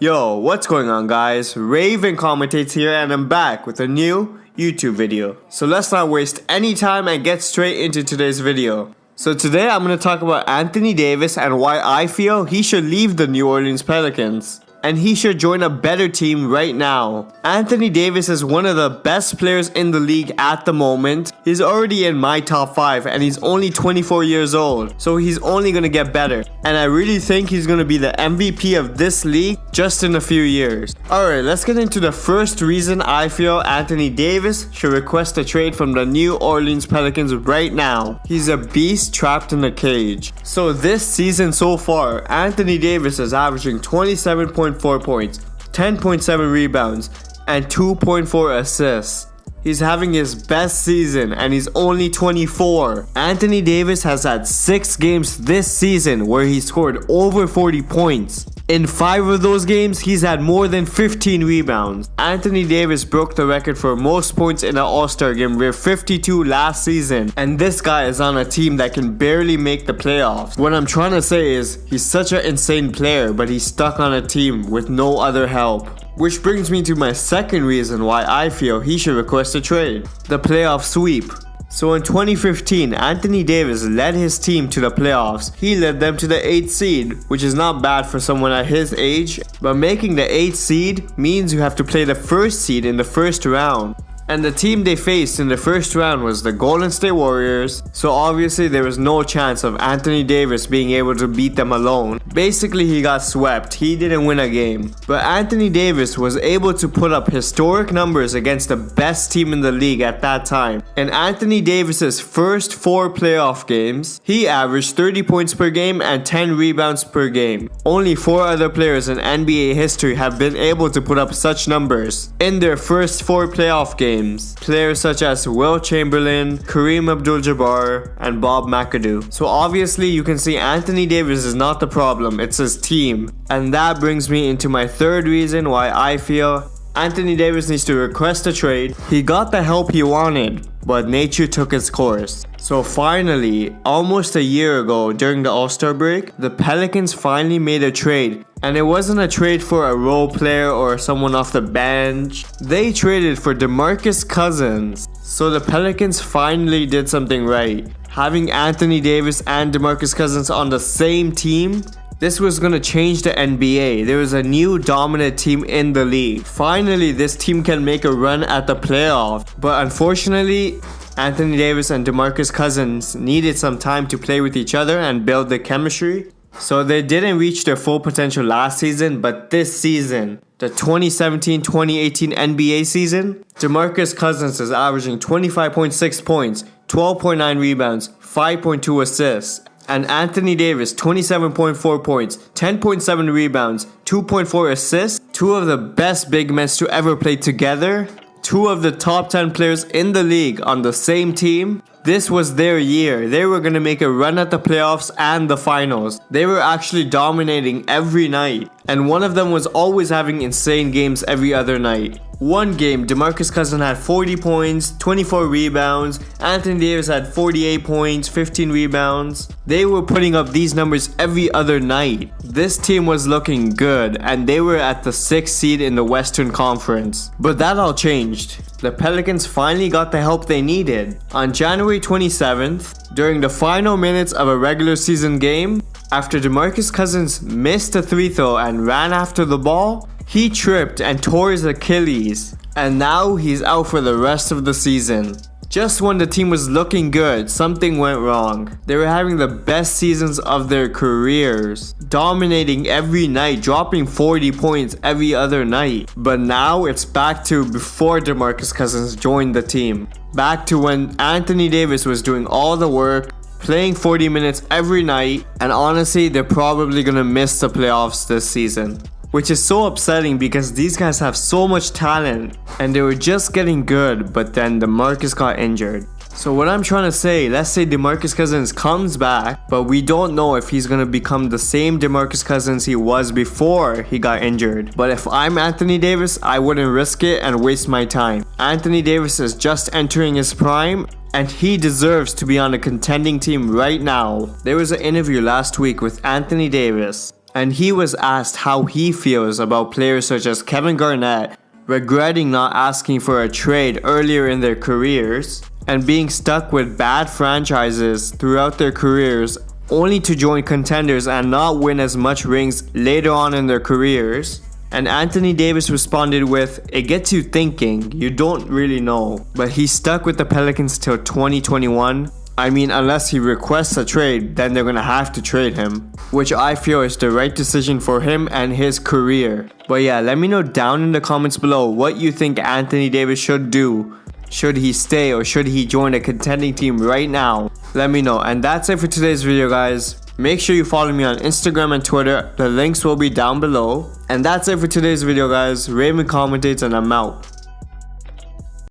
Yo, what's going on guys? Raven Commentates here and I'm back with a new YouTube video. So let's not waste any time and get straight into today's video. So today I'm going to talk about Anthony Davis and why I feel he should leave the New Orleans Pelicans. And he should join a better team right now. Anthony Davis is one of the best players in the league at the moment. He's already in my top 5 and he's only 24 years old. So he's only going to get better. And I really think he's going to be the MVP of this league just in a few years. Alright, let's get into the first reason I feel Anthony Davis should request a trade from the New Orleans Pelicans right now. He's a beast trapped in a cage. So this season so far, Anthony Davis is averaging 27.4 points, 10.7 rebounds, and 2.4 assists. He's having his best season and he's only 24. Anthony Davis has had 6 games this season where he scored over 40 points. In 5 of those games, he's had more than 15 rebounds. Anthony Davis broke the record for most points in an All-Star game with 52 last season. And this guy is on a team that can barely make the playoffs. What I'm trying to say is, he's such an insane player, but he's stuck on a team with no other help. Which brings me to my second reason why I feel he should request a trade. The playoff sweep. So in 2015, Anthony Davis led his team to the playoffs. He led them to the 8th seed, which is not bad for someone at his age. But making the 8th seed means you have to play the 1st seed in the first round. And the team they faced in the first round was the Golden State Warriors, so obviously there was no chance of Anthony Davis being able to beat them alone. Basically he got swept, he didn't win a game. But Anthony Davis was able to put up historic numbers against the best team in the league at that time. In Anthony Davis's first 4 playoff games, he averaged 30 points per game and 10 rebounds per game. Only 4 other players in NBA history have been able to put up such numbers in their first 4 playoff games. Players such as Will Chamberlain, Kareem Abdul-Jabbar, and Bob McAdoo. So obviously you can see Anthony Davis is not the problem, it's his team. And that brings me into my third reason why I feel Anthony Davis needs to request a trade. He got the help he wanted, but nature took its course. So finally, almost a year ago during the All-Star break, the Pelicans finally made a trade. And it wasn't a trade for a role player or someone off the bench. They traded for DeMarcus Cousins. So the Pelicans finally did something right. Having Anthony Davis and DeMarcus Cousins on the same team, this was going to change the NBA. There was a new dominant team in the league. Finally, this team can make a run at the playoffs. But unfortunately, Anthony Davis and DeMarcus Cousins needed some time to play with each other and build the chemistry. So they didn't reach their full potential last season, but this season, the 2017-2018 NBA season, DeMarcus Cousins is averaging 25.6 points, 12.9 rebounds, 5.2 assists. And Anthony Davis, 27.4 points, 10.7 rebounds, 2.4 assists. 2 of the best big men to ever play together. 2 of the top 10 players in the league on the same team. This was their year. They were going to make a run at the playoffs and the finals. They were actually dominating every night. And one of them was always having insane games every other night. One game, DeMarcus Cousins had 40 points, 24 rebounds. Anthony Davis had 48 points, 15 rebounds. They were putting up these numbers every other night. This team was looking good and they were at the 6th seed in the Western Conference. But that all changed. The Pelicans finally got the help they needed. On January 27th, during the final minutes of a regular season game, after DeMarcus Cousins missed a 3-throw and ran after the ball, he tripped and tore his Achilles, and now he's out for the rest of the season. Just when the team was looking good, something went wrong. They were having the best seasons of their careers, dominating every night, dropping 40 points every other night. But now it's back to before DeMarcus Cousins joined the team. Back to when Anthony Davis was doing all the work, playing 40 minutes every night, and honestly, they're probably gonna miss the playoffs this season. Which is so upsetting because these guys have so much talent and they were just getting good, but then DeMarcus got injured. So what I'm trying to say, let's say DeMarcus Cousins comes back, but we don't know if he's going to become the same DeMarcus Cousins he was before he got injured. But if I'm Anthony Davis, I wouldn't risk it and waste my time. Anthony Davis is just entering his prime and he deserves to be on a contending team right now. There was an interview last week with Anthony Davis and he was asked how he feels about players such as Kevin Garnett regretting not asking for a trade earlier in their careers and being stuck with bad franchises throughout their careers only to join contenders and not win as much rings later on in their careers. And Anthony Davis responded with, "It gets you thinking, you don't really know." But he's stuck with the Pelicans till 2021. I mean, unless he requests a trade, then they're gonna have to trade him, which I feel is the right decision for him and his career. But yeah, let me know down in the comments below what you think Anthony Davis should do. Should he stay or should he join a contending team right now? Let me know. And that's it for today's video, guys. Make sure you follow me on Instagram and Twitter. The links will be down below. And that's it for today's video, guys. Raven commentates and I'm out.